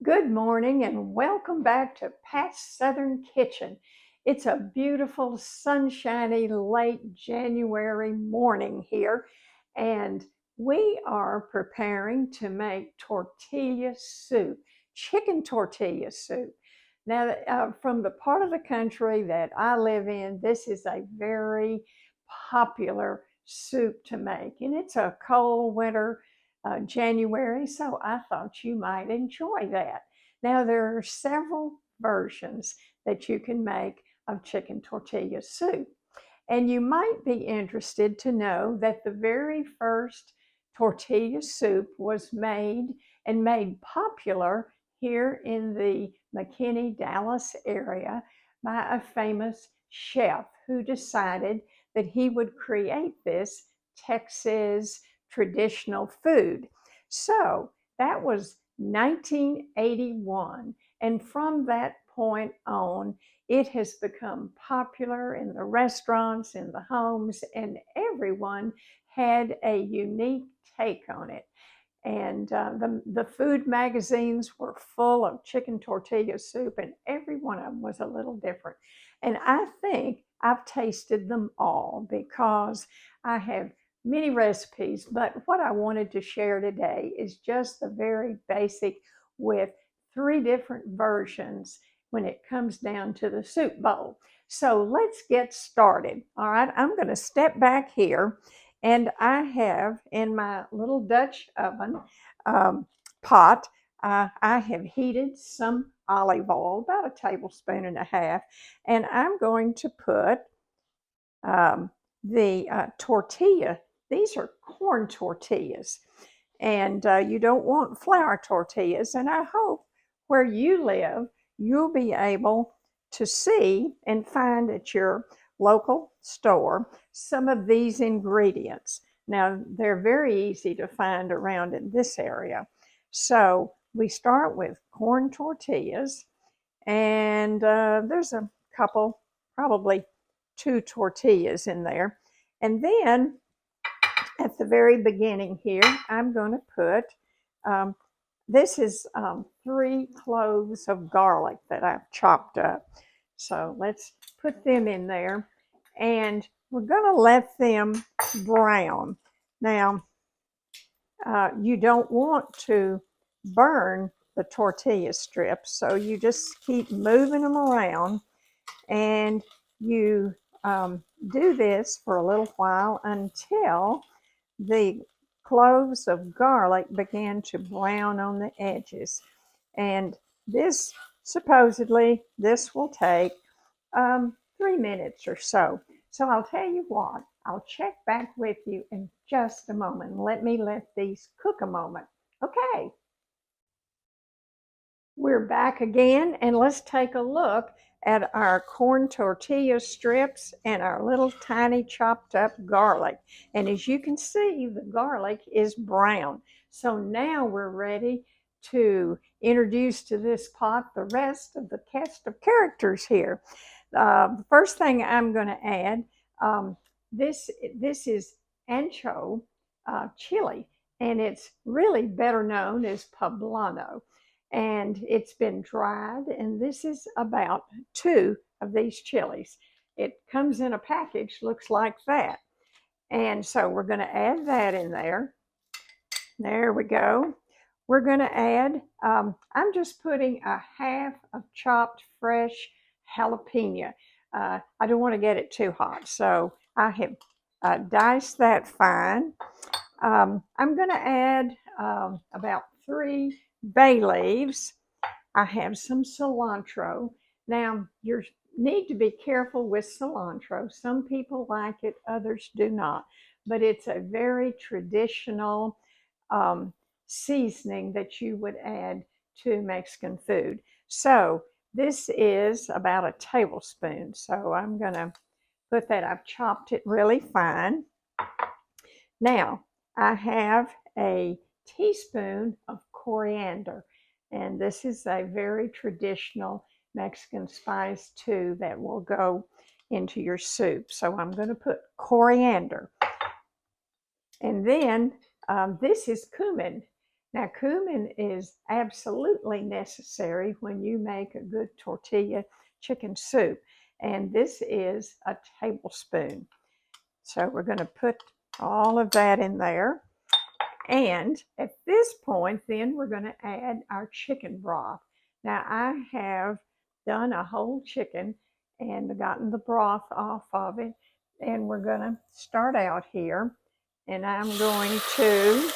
Good morning and welcome back to Pat's Southern Kitchen. It's a beautiful, sunshiny, late January morning here, and we are preparing to make tortilla soup, chicken tortilla soup. Now, from the part of the country that I live in, this is a very popular soup to make, and it's a cold winter January, so I thought you might enjoy that. Now, there are several versions that you can make of chicken tortilla soup. And you might be interested to know that the very first tortilla soup was made popular here in the McKinney, Dallas area by a famous chef who decided that he would create this Texas traditional food. So that was 1981. And from that point on, it has become popular in the restaurants, in the homes, and everyone had a unique take on it. And the food magazines were full of chicken tortilla soup, and every one of them was a little different. And I think I've tasted them all because I have many recipes, but what I wanted to share today is just the very basic with three different versions when it comes down to the soup bowl. So let's get started. All right, I'm going to step back here, and I have in my little Dutch oven pot, I have heated some olive oil, about a tablespoon and a half, and I'm going to put the tortilla. These are corn tortillas, and you don't want flour tortillas. And I hope where you live, you'll be able to see and find at your local store some of these ingredients. Now, they're very easy to find around in this area. So we start with corn tortillas, and there's a couple, probably two tortillas in there. And then at the very beginning here, I'm going to put, this is 3 cloves of garlic that I've chopped up. So let's put them in there, and we're going to let them brown. Now, you don't want to burn the tortilla strips, so you just keep moving them around, and you do this for a little while until the cloves of garlic begin to brown on the edges. And this, supposedly, this will take 3 minutes or so. So I'll tell you what, I'll check back with you in just a moment. Let these cook a moment. Okay. We're back again, and let's take a look at our corn tortilla strips and our little tiny chopped up garlic. And as you can see, the garlic is brown. So now we're ready to introduce to this pot the rest of the cast of characters here. The first thing I'm going to add, this is Ancho Chile, and it's really better known as poblano. And it's been dried, and this is about 2 of these chilies. It comes in a package, looks like that. And so we're going to add that in there. There we go. We're going to add, I'm just putting a half of chopped fresh jalapeno. I don't want to get it too hot, so I have diced that fine. I'm going to add about 3 bay leaves. I have some cilantro. Now, you need to be careful with cilantro. Some people like it, others do not. But it's a very traditional seasoning that you would add to Mexican food. So this is about a tablespoon. So I'm going to put that. I've chopped it really fine. Now, I have a teaspoon of coriander, and this is a very traditional Mexican spice too that will go into your soup. So I'm going to put coriander, and then this is cumin, Now, cumin is absolutely necessary when you make a good tortilla chicken soup, and this is a tablespoon. So we're going to put all of that in there. And at this point, then we're going to add our chicken broth. Now, I have done a whole chicken and gotten the broth off of it. And we're going to start out here. And I'm going to,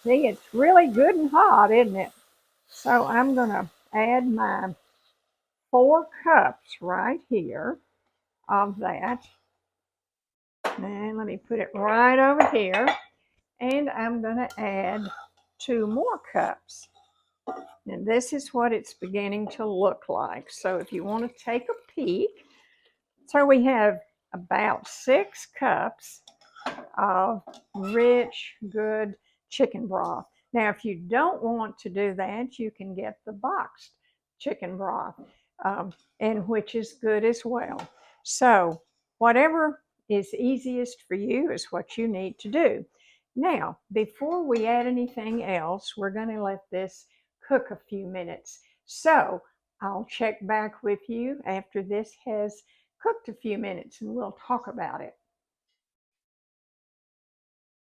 see, it's really good and hot, isn't it? So I'm going to add my 4 cups right here of that. And let me put it right over here. And I'm going to add 2 more cups. And this is what it's beginning to look like. So if you want to take a peek, so we have about 6 cups of rich, good chicken broth. Now, if you don't want to do that, you can get the boxed chicken broth, and which is good as well. So whatever is easiest for you is what you need to do. Now, before we add anything else, we're going to let this cook a few minutes. So I'll check back with you after this has cooked a few minutes and we'll talk about it.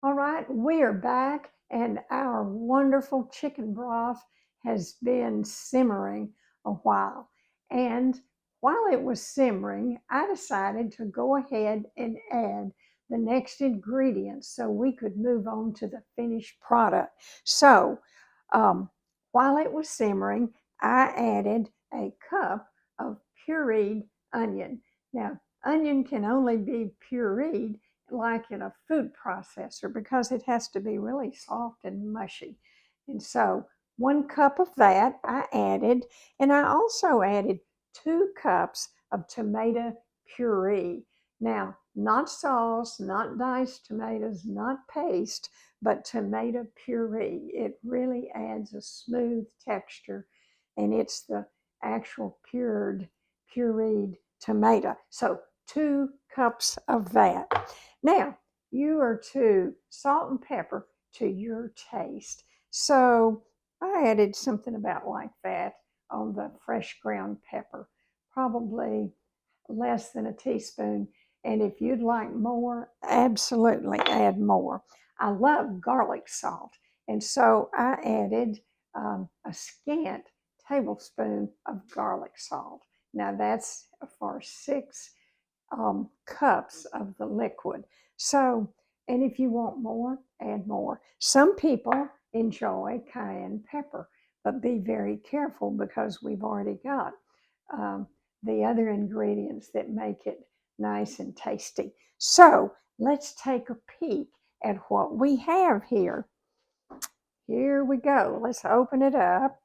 All right, we are back, and our wonderful chicken broth has been simmering a while. And while it was simmering, I decided to go ahead and add the next ingredients so we could move on to the finished product. So while it was simmering, I added a cup of pureed onion. Now, onion can only be pureed like in a food processor because it has to be really soft and mushy. And so 1 cup of that I added, and I also added 2 cups of tomato puree. Now, not sauce, not diced tomatoes, not paste, but tomato puree. It really adds a smooth texture, and it's the actual pureed tomato. So 2 cups of that. Now, you are to salt and pepper to your taste. So I added something about like that on the fresh ground pepper, probably less than a teaspoon. And if you'd like more, absolutely add more. I love garlic salt, and so I added a scant tablespoon of garlic salt. Now that's for 6 cups of the liquid. So, and if you want more, add more. Some people enjoy cayenne pepper, but be very careful because we've already got the other ingredients that make it nice and tasty. So let's take a peek at what we have here. Here we go. Let's open it up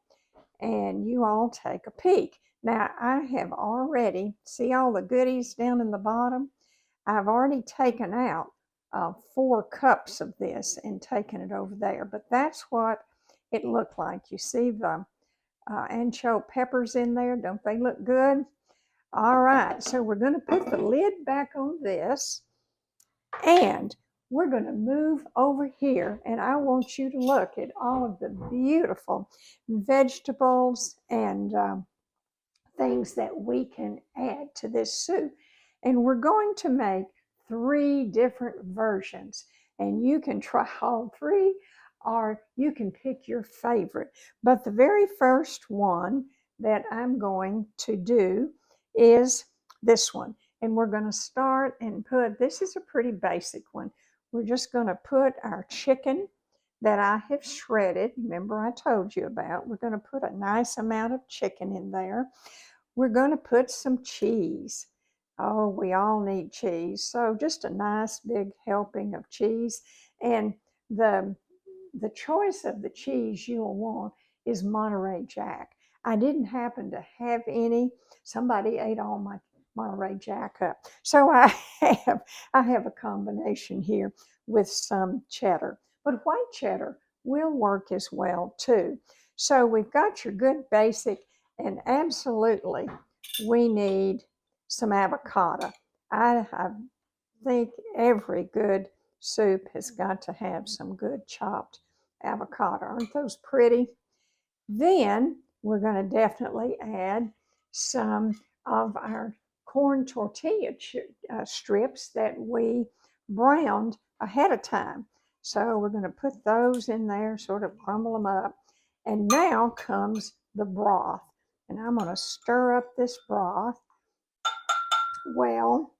and you all take a peek. Now I have already, see all the goodies down in the bottom? I've already taken out 4 cups of this and taken it over there, but that's what it looked like. You see the ancho peppers in there? Don't they look good? All right, so we're going to put the lid back on this, and we're going to move over here, and I want you to look at all of the beautiful vegetables and things that we can add to this soup. And we're going to make 3 different versions, and you can try all 3 or you can pick your favorite. But the very first one that I'm going to do is this one. And we're going to start and put, this is a pretty basic one. We're just going to put our chicken that I have shredded. Remember I told you about. We're going to put a nice amount of chicken in there. We're going to put some cheese. Oh, we all need cheese. So just a nice big helping of cheese. And the choice of the cheese you'll want is Monterey Jack. I didn't happen to have any. Somebody ate all my Monterey Jack up. So I have a combination here with some cheddar. But white cheddar will work as well too. So we've got your good basic, and absolutely we need some avocado. I think every good soup has got to have some good chopped avocado. Aren't those pretty? Then we're going to definitely add some of our corn tortilla strips that we browned ahead of time. So we're going to put those in there, sort of crumble them up. And now comes the broth. And I'm going to stir up this broth well.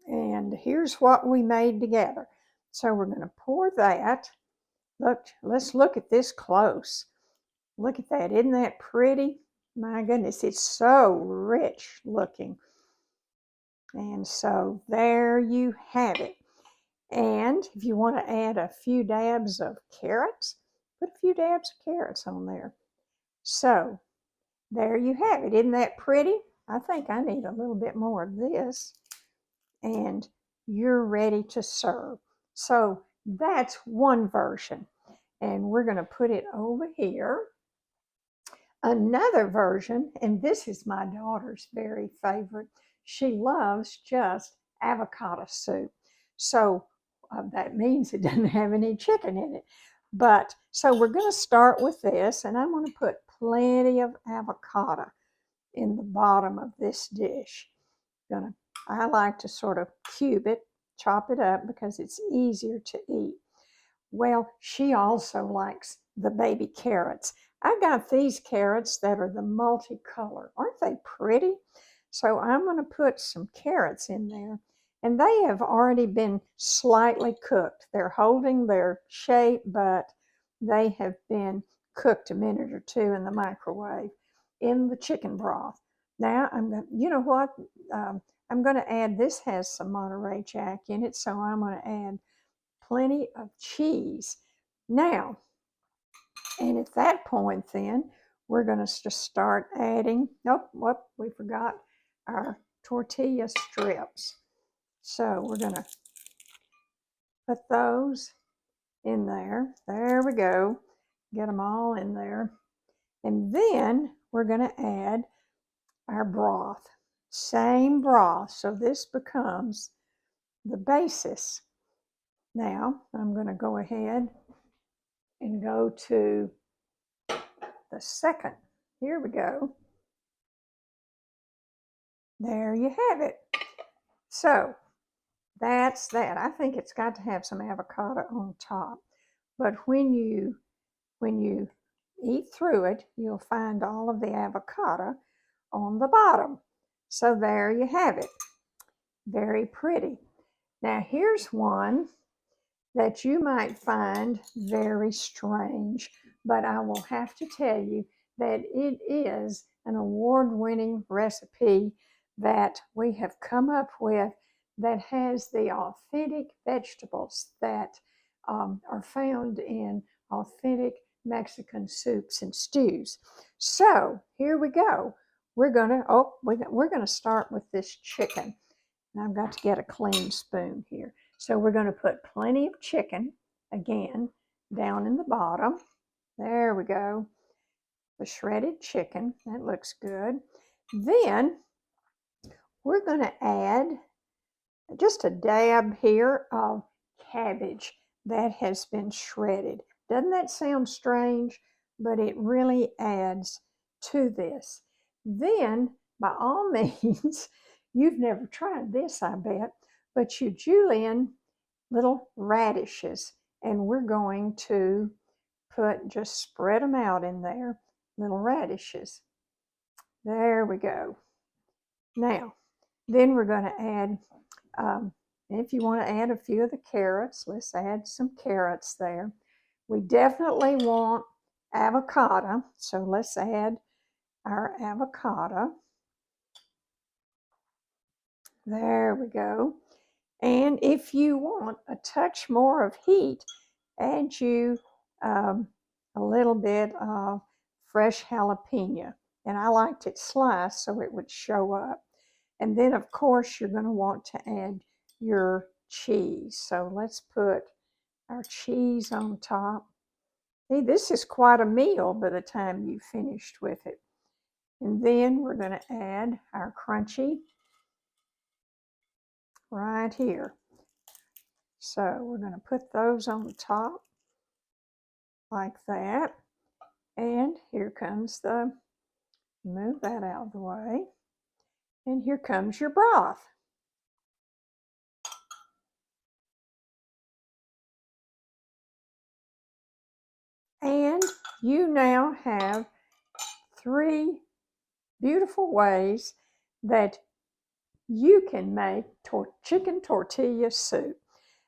And here's what we made together. So we're going to pour that. Look, let's look at this close. Look at that. Isn't that pretty? My goodness, it's so rich looking. And so there you have it. And if you want to add a few dabs of carrots, put a few dabs of carrots on there. So there you have it. Isn't that pretty? I think I need a little bit more of this. And you're ready to serve. So that's one version. And we're going to put it over here. Another version, and this is my daughter's very favorite. She loves just avocado soup. So that means it doesn't have any chicken in it. But so we're going to start with this, and I'm going to put plenty of avocado in the bottom of this dish. I like to sort of cube it, chop it up because it's easier to eat. Well, she also likes the baby carrots. I got these carrots that are the multicolor. Aren't they pretty? So I'm going to put some carrots in there. And they have already been slightly cooked. They're holding their shape, but they have been cooked a minute or two in the microwave in the chicken broth. Now I'm going to, you know what? I'm going to add, this has some Monterey Jack in it, so I'm going to add plenty of cheese. Now, and at that point then, we're going to just start adding, we forgot our tortilla strips. So we're going to put those in there. There we go. Get them all in there. And then we're going to add our broth. Same broth. So this becomes the basis. Now, I'm going to go ahead and go to the second. Here we go. There you have it. So that's that. I think it's got to have some avocado on top. But when you eat through it, you'll find all of the avocado on the bottom. So there you have it. Very pretty. Now here's one that you might find very strange, but I will have to tell you that it is an award-winning recipe that we have come up with that has the authentic vegetables that are found in authentic Mexican soups and stews. So here we go. We're gonna start with this chicken. And I've got to get a clean spoon here. So we're going to put plenty of chicken, again, down in the bottom. There we go. The shredded chicken. That looks good. Then we're going to add just a dab here of cabbage that has been shredded. Doesn't that sound strange? But it really adds to this. Then, by all means, you've never tried this, I bet, but you julienne little radishes, and we're going to just spread them out in there, little radishes. There we go. Now, then we're going to add, if you want to add a few of the carrots, let's add some carrots there. We definitely want avocado, so let's add our avocado. There we go. And if you want a touch more of heat, add you a little bit of fresh jalapeno. And I liked it sliced so it would show up. And then, of course, you're going to want to add your cheese. So let's put our cheese on top. See, this is quite a meal by the time you've finished with it. And then we're going to add our crunchy right here. So we're going to put those on the top. like that. And here comes the, move that out of the way. And here comes your broth. And you now have 3 beautiful ways that you can make chicken tortilla soup.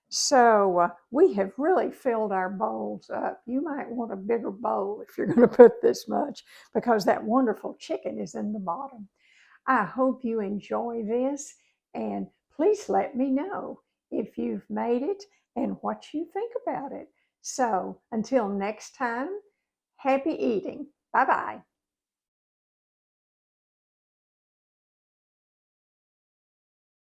So we have really filled our bowls up. You might want a bigger bowl if you're going to put this much, because that wonderful chicken is in the bottom. I hope you enjoy this, and please let me know if you've made it and what you think about it. So until next time, happy eating. Bye-bye.